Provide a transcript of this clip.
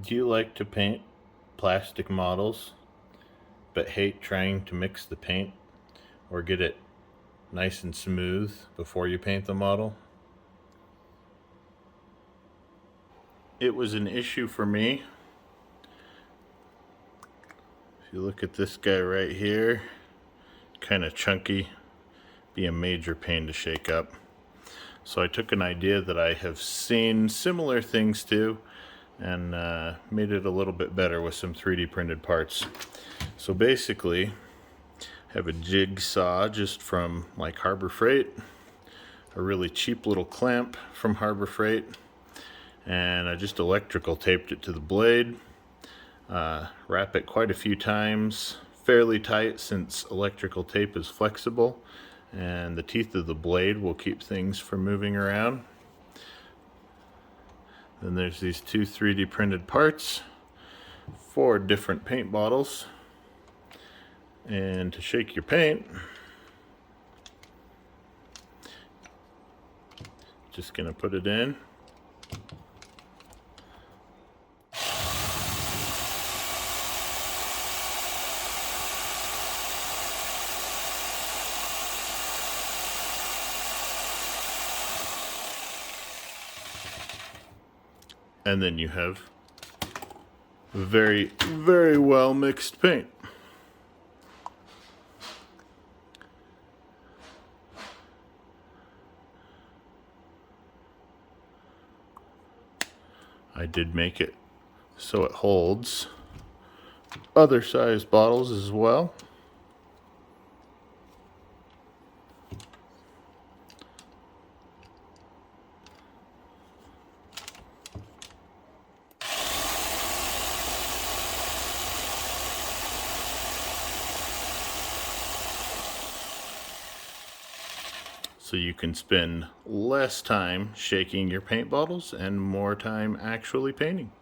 Do you like to paint plastic models but hate trying to mix the paint or get it nice and smooth before you paint the model? It was an issue for me. If you look at this guy right here, kind of chunky, be a major pain to shake up. So I took an idea that I have seen similar things to and made it a little bit better with some 3D printed parts. So basically, I have a jigsaw just from like Harbor Freight, a really cheap little clamp from Harbor Freight, and I just electrical taped it to the blade. Wrap it quite a few times, fairly tight since electrical tape is flexible, and the teeth of the blade will keep things from moving around. Then there's these two 3D printed parts, 4 different paint bottles, and to shake your paint, just gonna put it in. And then you have very, very well mixed paint. I did make it so it holds other size bottles as well. So you can spend less time shaking your paint bottles and more time actually painting.